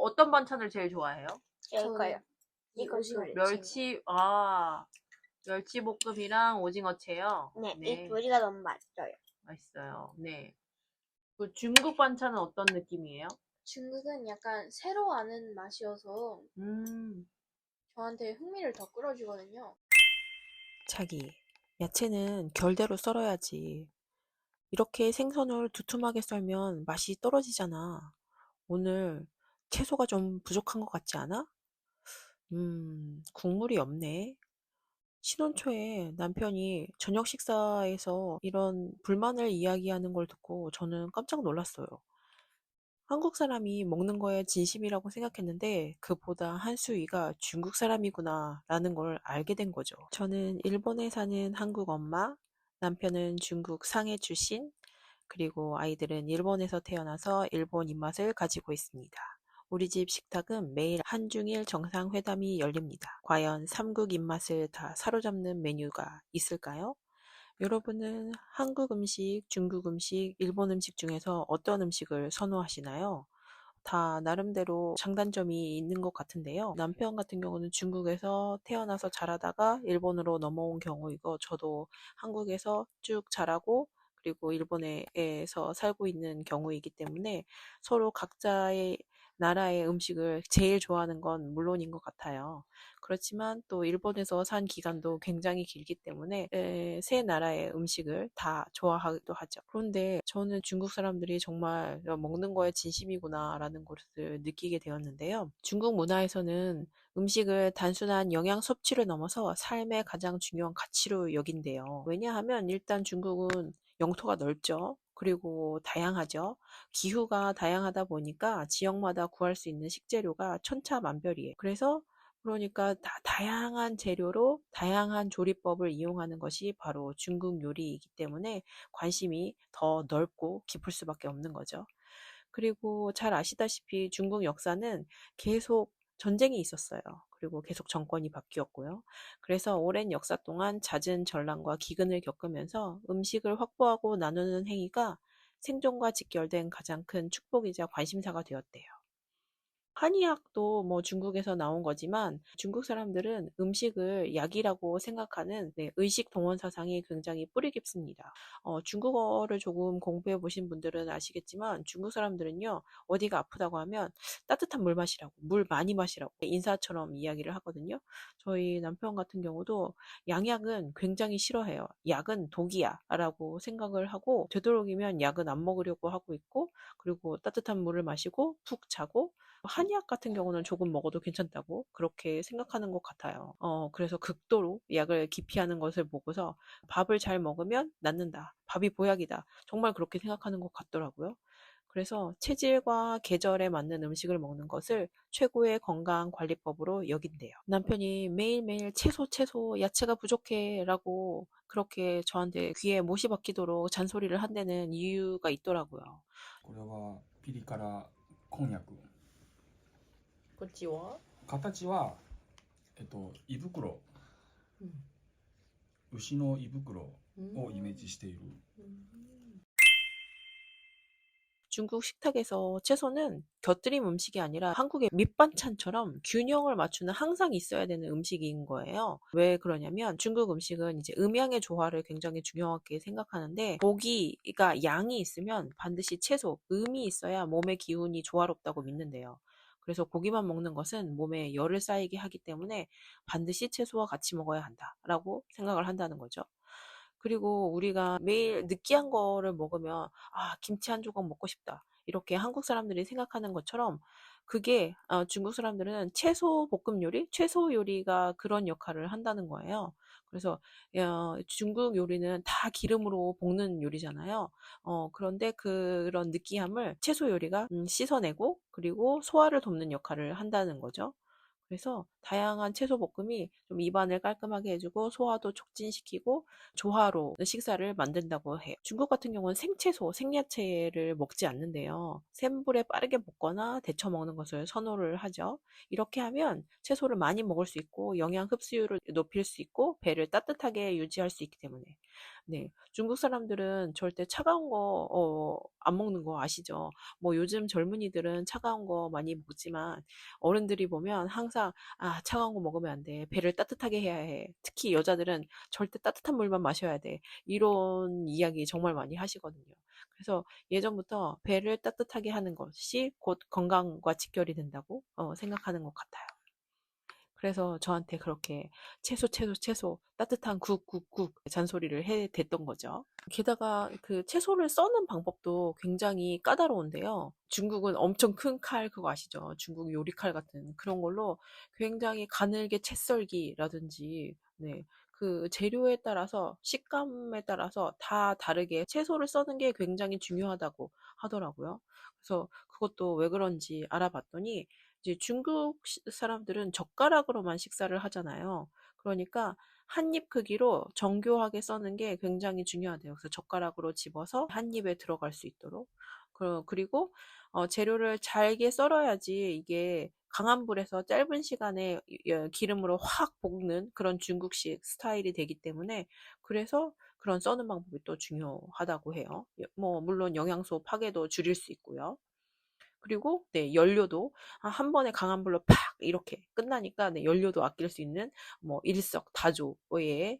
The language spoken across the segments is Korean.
어떤 반찬을 제일 좋아해요? 이거요. 이거 오징어. 멸치, 멸치볶음이랑 오징어채요? 네, 이 네, 둘이가 너무 맛있어요. 맛있어요. 네. 그 중국 반찬은 어떤 느낌이에요? 중국은 약간 새로 아는 맛이어서 음, 저한테 흥미를 더 끌어주거든요. 자기, 야채는 결대로 썰어야지. 이렇게 생선을 두툼하게 썰면 맛이 떨어지잖아. 오늘 채소가 좀 부족한 것 같지 않아? 국물이 없네. 신혼 초에 남편이 저녁 식사에서 이런 불만을 이야기하는 걸 듣고 저는 깜짝 놀랐어요. 한국 사람이 먹는 거에 진심이라고 생각했는데 그보다 한 수 위가 중국 사람이구나 라는 걸 알게 된 거죠. 저는 일본에 사는 한국 엄마, 남편은 중국 상해 출신, 그리고 아이들은 일본에서 태어나서 일본 입맛을 가지고 있습니다. 우리 집 식탁은 매일 한중일 정상회담이 열립니다. 과연 삼국 입맛을 다 사로잡는 메뉴가 있을까요? 여러분은 한국 음식, 중국 음식, 일본 음식 중에서 어떤 음식을 선호하시나요? 다 나름대로 장단점이 있는 것 같은데요. 남편 같은 경우는 중국에서 태어나서 자라다가 일본으로 넘어온 경우이고, 저도 한국에서 쭉 자라고 그리고 일본에서 살고 있는 경우이기 때문에 서로 각자의 나라의 음식을 제일 좋아하는 건 물론인 것 같아요. 그렇지만 또 일본에서 산 기간도 굉장히 길기 때문에 세 나라의 음식을 다 좋아하기도 하죠. 그런데 저는 중국 사람들이 정말 먹는 거에 진심이구나라는 것을 느끼게 되었는데요. 중국 문화에서는 음식을 단순한 영양 섭취를 넘어서 삶의 가장 중요한 가치로 여긴대요. 왜냐하면 일단 중국은 영토가 넓죠. 그리고 다양하죠. 기후가 다양하다 보니까 지역마다 구할 수 있는 식재료가 천차만별이에요. 그러니까 다양한 재료로 다양한 조리법을 이용하는 것이 바로 중국 요리이기 때문에 관심이 더 넓고 깊을 수밖에 없는 거죠. 그리고 잘 아시다시피 중국 역사는 계속 전쟁이 있었어요. 그리고 계속 정권이 바뀌었고요. 그래서 오랜 역사 동안 잦은 전란과 기근을 겪으면서 음식을 확보하고 나누는 행위가 생존과 직결된 가장 큰 축복이자 관심사가 되었대요. 한의학도 뭐 중국에서 나온 거지만 중국 사람들은 음식을 약이라고 생각하는 의식 동원 사상이 굉장히 뿌리 깊습니다. 중국어를 조금 공부해 보신 분들은 아시겠지만 중국 사람들은요, 어디가 아프다고 하면 따뜻한 물 마시라고, 물 많이 마시라고 인사처럼 이야기를 하거든요. 저희 남편 같은 경우도 양약은 굉장히 싫어해요. 약은 독이야 라고 생각을 하고 되도록이면 약은 안 먹으려고 하고 있고, 그리고 따뜻한 물을 마시고 푹 자고, 한약 같은 경우는 조금 먹어도 괜찮다고 그렇게 생각하는 것 같아요. 그래서 극도로 약을 기피하는 것을 보고서 밥을 잘 먹으면 낫는다. 밥이 보약이다. 정말 그렇게 생각하는 것 같더라고요. 그래서 체질과 계절에 맞는 음식을 먹는 것을 최고의 건강 관리법으로 여긴대요. 남편이 매일매일 채소, 야채가 부족해 라고 그렇게 저한테 귀에 못이 박히도록 잔소리를 한다는 이유가 있더라고요. これはピリ辛こんにゃく。こっちは形は胃袋、牛の胃袋をイメージしている。 중국 식탁에서 채소는 곁들임 음식이 아니라 한국의 밑반찬처럼 균형을 맞추는 항상 있어야 되는 음식인 거예요. 왜 그러냐면 중국 음식은 이제 음양의 조화를 굉장히 중요하게 생각하는데 고기가 양이 있으면 반드시 채소, 음이 있어야 몸의 기운이 조화롭다고 믿는데요. 그래서 고기만 먹는 것은 몸에 열을 쌓이게 하기 때문에 반드시 채소와 같이 먹어야 한다라고 생각을 한다는 거죠. 그리고 우리가 매일 느끼한 거를 먹으면 김치 한 조각 먹고 싶다. 이렇게 한국 사람들이 생각하는 것처럼 그게 중국 사람들은 채소 볶음 요리, 채소 요리가 그런 역할을 한다는 거예요. 그래서 중국 요리는 다 기름으로 볶는 요리잖아요. 그런데 그런 느끼함을 채소 요리가 씻어내고 그리고 소화를 돕는 역할을 한다는 거죠. 그래서 다양한 채소 볶음이 좀 입안을 깔끔하게 해주고 소화도 촉진시키고 조화로 식사를 만든다고 해요. 중국 같은 경우는 생채소, 생야채를 먹지 않는데요. 센 불에 빠르게 볶거나 데쳐 먹는 것을 선호를 하죠. 이렇게 하면 채소를 많이 먹을 수 있고 영양 흡수율을 높일 수 있고 배를 따뜻하게 유지할 수 있기 때문에 네, 중국 사람들은 절대 차가운 거 안 먹는 거 아시죠? 뭐 요즘 젊은이들은 차가운 거 많이 먹지만 어른들이 보면 항상 차가운 거 먹으면 안 돼. 배를 따뜻하게 해야 해. 특히 여자들은 절대 따뜻한 물만 마셔야 돼. 이런 이야기 정말 많이 하시거든요. 그래서 예전부터 배를 따뜻하게 하는 것이 곧 건강과 직결이 된다고 생각하는 것 같아요. 그래서 저한테 그렇게 채소 따뜻한 국 잔소리를 해댔던 거죠. 게다가 그 채소를 써는 방법도 굉장히 까다로운데요. 중국은 엄청 큰 칼 그거 아시죠? 중국 요리칼 같은 그런 걸로 굉장히 가늘게 채 썰기라든지 네. 그 재료에 따라서 식감에 따라서 다 다르게 채소를 써는 게 굉장히 중요하다고 하더라고요. 그래서 그것도 왜 그런지 알아봤더니 이제 중국 사람들은 젓가락으로만 식사를 하잖아요. 그러니까 한 입 크기로 정교하게 써는 게 굉장히 중요하대요. 그래서 젓가락으로 집어서 한 입에 들어갈 수 있도록. 그리고 재료를 잘게 썰어야지 이게 강한 불에서 짧은 시간에 기름으로 확 볶는 그런 중국식 스타일이 되기 때문에 그래서 그런 써는 방법이 또 중요하다고 해요. 뭐 물론 영양소 파괴도 줄일 수 있고요. 그리고 네, 연료도 한 번에 강한 불로 팍 이렇게 끝나니까 네, 연료도 아낄 수 있는 뭐 일석다조의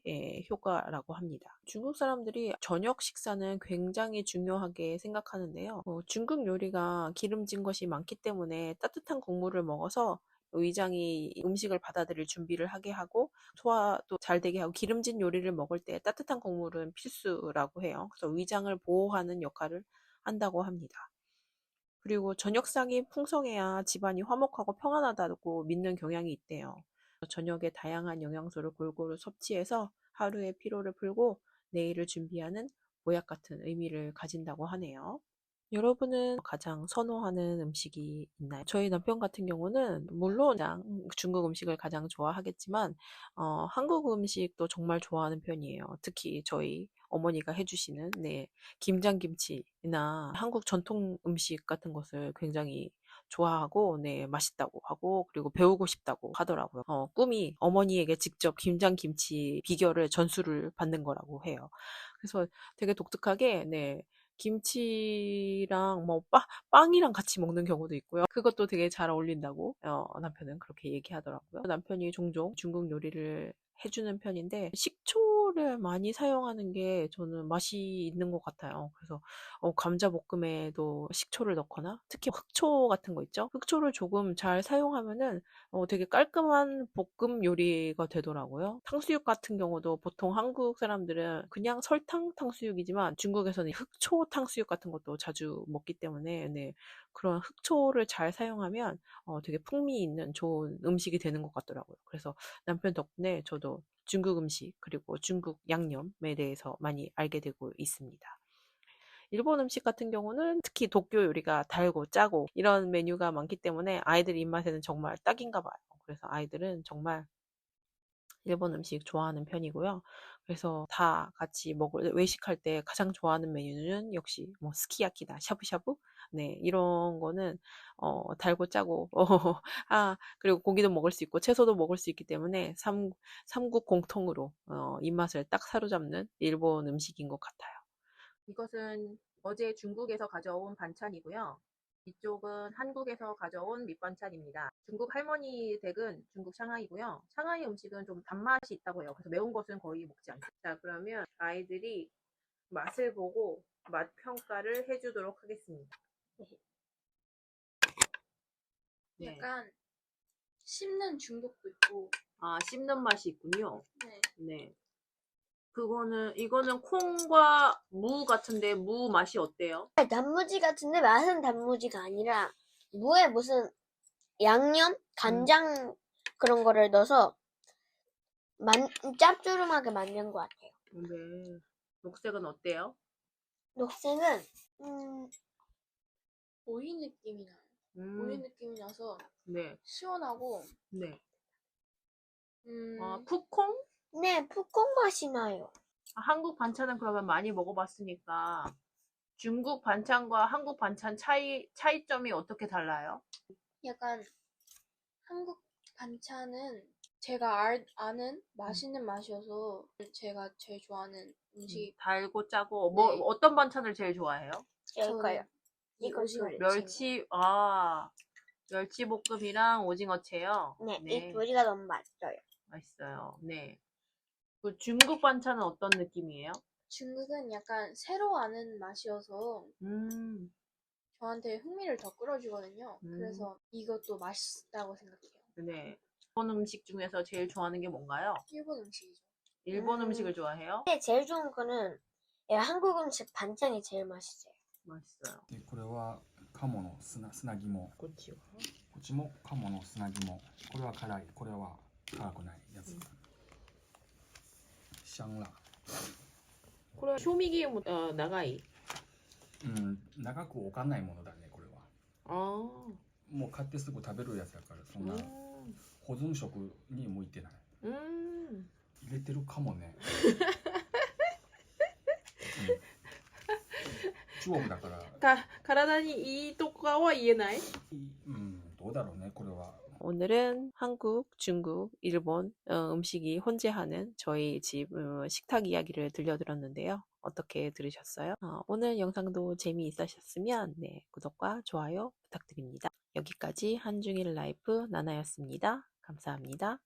효과라고 합니다. 중국 사람들이 저녁 식사는 굉장히 중요하게 생각하는데요. 중국 요리가 기름진 것이 많기 때문에 따뜻한 국물을 먹어서 위장이 음식을 받아들일 준비를 하게 하고 소화도 잘 되게 하고 기름진 요리를 먹을 때 따뜻한 국물은 필수라고 해요. 그래서 위장을 보호하는 역할을 한다고 합니다. 그리고 저녁상이 풍성해야 집안이 화목하고 평안하다고 믿는 경향이 있대요. 저녁에 다양한 영양소를 골고루 섭취해서 하루의 피로를 풀고 내일을 준비하는 보약 같은 의미를 가진다고 하네요. 여러분은 가장 선호하는 음식이 있나요? 저희 남편 같은 경우는 물론 중국 음식을 가장 좋아하겠지만 한국 음식도 정말 좋아하는 편이에요. 특히 저희 어머니가 해주시는 김장김치나 한국 전통 음식 같은 것을 굉장히 좋아하고 맛있다고 하고 그리고 배우고 싶다고 하더라고요. 꿈이 어머니에게 직접 김장김치 비결을 전수를 받는 거라고 해요. 그래서 되게 독특하게 김치랑 뭐 빵이랑 같이 먹는 경우도 있고요. 그것도 되게 잘 어울린다고 남편은 그렇게 얘기하더라고요. 남편이 종종 중국 요리를 해주는 편인데 식초를 많이 사용하는 게 저는 맛이 있는 것 같아요. 그래서 감자볶음에도 식초를 넣거나 특히 흑초 같은 거 있죠? 흑초를 조금 잘 사용하면은 되게 깔끔한 볶음 요리가 되더라고요. 탕수육 같은 경우도 보통 한국 사람들은 그냥 설탕 탕수육이지만 중국에서는 흑초 탕수육 같은 것도 자주 먹기 때문에 그런 흑초를 잘 사용하면 되게 풍미 있는 좋은 음식이 되는 것 같더라고요. 그래서 남편 덕분에 저도 중국 음식 그리고 중국 양념에 대해서 많이 알게 되고 있습니다. 일본 음식 같은 경우는 특히 도쿄 요리가 달고 짜고 이런 메뉴가 많기 때문에 아이들 입맛에는 정말 딱인가 봐요. 그래서 아이들은 정말 일본 음식 좋아하는 편이고요. 그래서 다 같이 외식할 때 가장 좋아하는 메뉴는 역시 뭐 스키야키나 샤브샤브 이런 거는 달고 짜고 그리고 고기도 먹을 수 있고 채소도 먹을 수 있기 때문에 삼국 공통으로 입맛을 딱 사로잡는 일본 음식인 것 같아요. 이것은 어제 중국에서 가져온 반찬이고요. 이쪽은 한국에서 가져온 밑반찬입니다. 중국 할머니 댁은 중국 샹하이고요. 샹하이 음식은 좀 단맛이 있다고 해요. 그래서 매운 것은 거의 먹지 않습니다. 자, 그러면 아이들이 맛을 보고 맛 평가를 해주도록 하겠습니다. 네. 약간 씹는 중독도 있고. 씹는 맛이 있군요. 네. 네. 이거는 콩과 무 같은데 무 맛이 어때요? 단무지 같은데 맛은 단무지가 아니라 무에 무슨 양념, 간장 그런 거를 넣어서 짭조름하게 만든 것 같아요. 네. 녹색은 어때요? 녹색은 오이 느낌이 나요. 우유 느낌이 나서 네. 시원하고 네. 음, 푸콩? 네, 푸콩 맛이 나요. 한국 반찬은 그러면 많이 먹어봤으니까 중국 반찬과 한국 반찬 차이점이 어떻게 달라요? 약간 한국 반찬은 제가 아는 맛있는 맛이어서 제가 제일 좋아하는 음식. 달고 짜고 네. 어떤 반찬을 제일 좋아해요? 이거요. 이 이거 오징어 둘. 멸치볶음이랑 오징어채요. 네, 네, 이 둘이가 너무 맛있어요. 맛있어요. 네. 그 중국 반찬은 어떤 느낌이에요? 중국은 약간 새로 아는 맛이어서 음, 저한테 흥미를 더 끌어주거든요. 음. 그래서 이것도 맛있다고 생각해요. 네. 일본 음식 중에서 제일 좋아하는 게 뭔가요? 일본 음식이죠. 일본 음식을 좋아해요? 근데 제일 좋은 거는 한국 음식 반찬이 제일 맛있어요. 맛있어요. でこれは鴨の砂肝。 그렇죠. こっちも鴨の砂肝。これは辛い。これは辛くないやつ。シャンラー。 これは賞味期限も長い。長く置かないものだねこれは。あもう買ってすぐ食べるやつだからそんなあ。保存食に向いてない。 음. 入れてるかもね。中国だから。 体にいいとかは言えない？どうだろうねこれは。 오늘은 한국, 중국, 일본 음식이 혼재하는 저희 집 식탁 이야기를 들려드렸는데요. 어떻게 들으셨어요? 오늘 영상도 재미있으셨으면 구독과 좋아요 부탁드립니다. 여기까지 한중일 라이프 나나였습니다. 감사합니다.